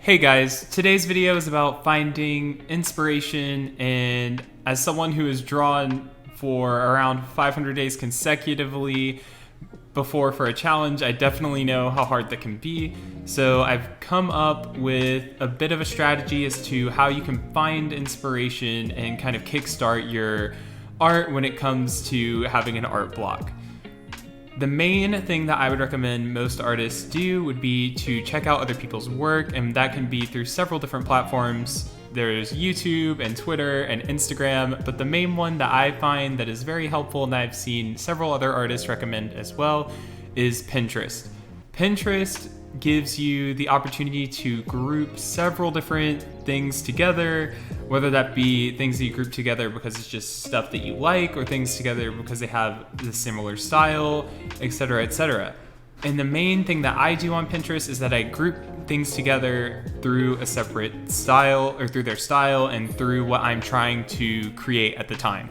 Hey guys, today's video is about finding inspiration, and as someone who has drawn for around 500 days consecutively before for a challenge, I definitely know how hard that can be. So I've come up with a bit of a strategy as to how you can find inspiration and kind of kickstart your art when it comes to having an art block. The main thing that I would recommend most artists do would be to check out other people's work, and that can be through several different platforms. There's YouTube and Twitter and Instagram, but the main one that I find that is very helpful and that I've seen several other artists recommend as well is Pinterest. Pinterest gives you the opportunity to group several different things together, whether that be things that you group together because it's just stuff that you like, or things together because they have the similar style, etc., etc. And the main thing that I do on Pinterest is that I group things together through a separate style, or through their style and through what I'm trying to create at the time.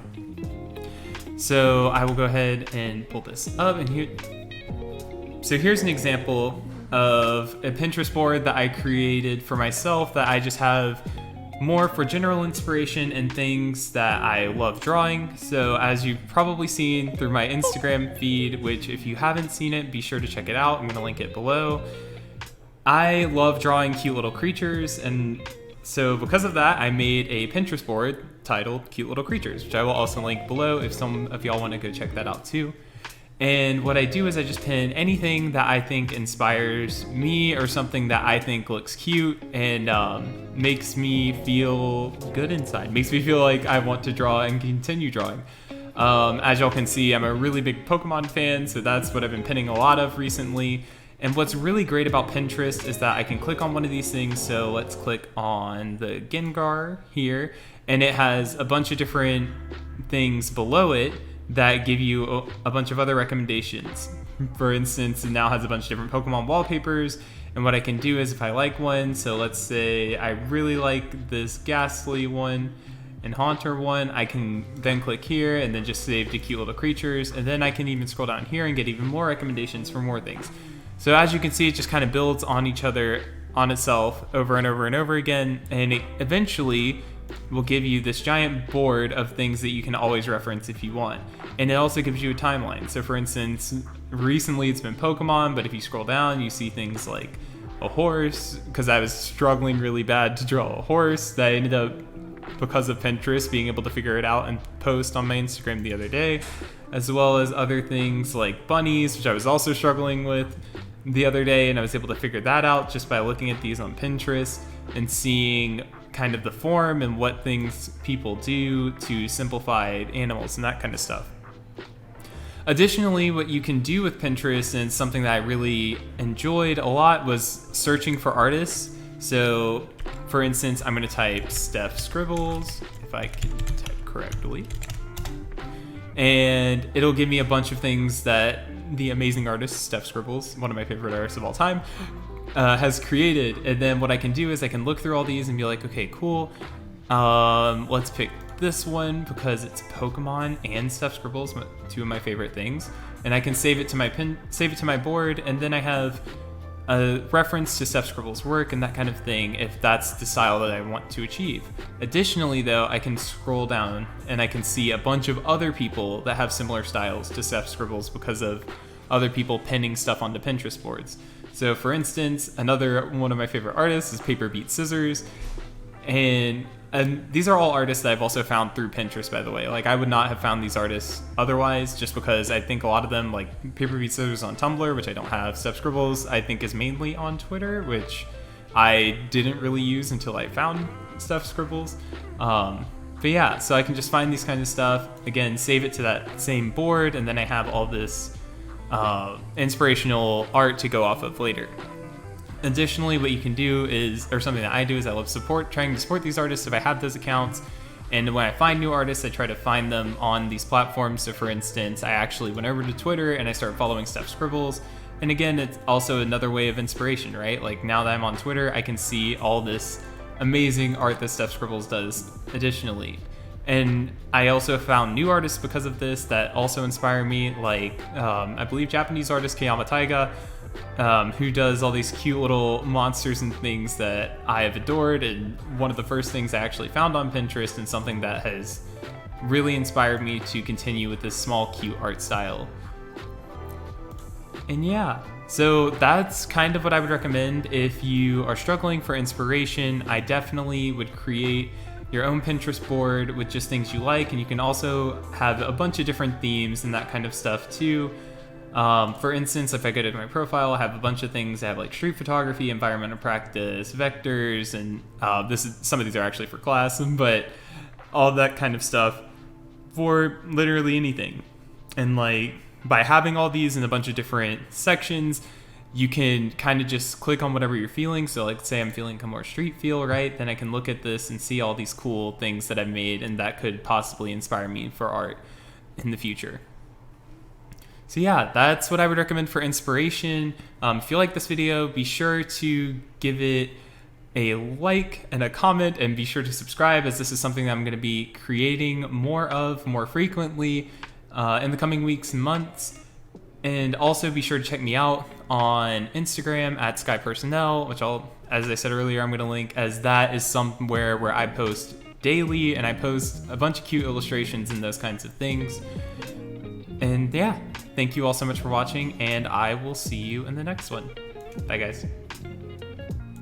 So I will go ahead and pull this up, and here's an example of a Pinterest board that I created for myself that I just have more for general inspiration and things that I love drawing. So as you've probably seen through my Instagram feed, which if you haven't seen it, be sure to check it out. I'm gonna link it below. I love drawing cute little creatures, and so because of that, I made a Pinterest board titled Cute Little Creatures, which I will also link below if some of y'all want to go check that out too. And what I do is I just pin anything that I think inspires me, or something that I think looks cute and makes me feel good inside, makes me feel like I want to draw and continue drawing. As y'all can see, I'm a really big Pokemon fan, so that's what I've been pinning a lot of recently. And what's really great about Pinterest is that I can click on one of these things. So let's click on the Gengar here, and it has a bunch of different things below it that give you a bunch of other recommendations. For instance, it now has a bunch of different Pokemon wallpapers, and what I can do is if I like one, so let's say I really like this Ghastly one and Haunter one, I can then click here and then just save to Cute Little Creatures, and then I can even scroll down here and get even more recommendations for more things. So as you can see, it just kind of builds on each other, on itself over and over and over again, and it eventually will give you this giant board of things that you can always reference if you want. And it also gives you a timeline. So for instance, recently it's been Pokemon, but if you scroll down, you see things like a horse, because I was struggling really bad to draw a horse that I ended up, because of Pinterest, being able to figure it out and post on my Instagram the other day, as well as other things like bunnies, which I was also struggling with the other day, and I was able to figure that out just by looking at these on Pinterest and seeing kind of the form and what things people do to simplify animals and that kind of stuff. Additionally, what you can do with Pinterest, and something that I really enjoyed a lot, was searching for artists. So for instance, I'm going to type Steph Scribbles, if I can type correctly, and it'll give me a bunch of things that the amazing artist Steph Scribbles, one of my favorite artists of all time, has created. And then what I can do is I can look through all these and be like, okay, cool, let's pick this one because it's Pokemon and Steph Scribbles, two of my favorite things, and I can save it to my board, and then I have a reference to Steph Scribbles' work and that kind of thing if that's the style that I want to achieve. Additionally though, I can scroll down and I can see a bunch of other people that have similar styles to Steph Scribbles because of other people pinning stuff onto Pinterest boards. So for instance, another one of my favorite artists is Paper Beat Scissors, and these are all artists that I've also found through Pinterest, by the way. Like, I would not have found these artists otherwise, just because I think a lot of them, like Paper Beat Scissors on Tumblr, which I don't have. Steph Scribbles, I think, is mainly on Twitter, which I didn't really use until I found Steph Scribbles. But yeah, so I can just find these kinds of stuff, again, save it to that same board, and then I have all this inspirational art to go off of later. Additionally, what you can do is, or something that I do, is I love trying to support these artists if I have those accounts. And when I find new artists, I try to find them on these platforms. So for instance, I actually went over to Twitter and I started following Steph Scribbles. And again, it's also another way of inspiration, right? Like, now that I'm on Twitter, I can see all this amazing art that Steph Scribbles does additionally. And I also found new artists because of this that also inspire me, like I believe Japanese artist Kayama Taiga, who does all these cute little monsters and things that I have adored, and one of the first things I actually found on Pinterest, and something that has really inspired me to continue with this small cute art style. And yeah, so that's kind of what I would recommend if you are struggling for inspiration. I definitely would create your own Pinterest board with just things you like, and you can also have a bunch of different themes and that kind of stuff too. For instance, if I go to my profile, I have a bunch of things. I have like street photography, environmental practice, vectors, and some of these are actually for class, but all that kind of stuff for literally anything. And like by having all these in a bunch of different sections, you can kind of just click on whatever you're feeling. So like say I'm feeling a more street feel, right? Then I can look at this and see all these cool things that I've made and that could possibly inspire me for art in the future. So yeah, that's what I would recommend for inspiration. If you like this video, be sure to give it a like and a comment, and be sure to subscribe, as this is something that I'm going to be creating more of more frequently in the coming weeks and months. And also be sure to check me out on Instagram at SkyPersonnel, which as I said earlier, I'm going to link, as that is somewhere where I post daily, and I post a bunch of cute illustrations and those kinds of things. And yeah, thank you all so much for watching, and I will see you in the next one. Bye guys.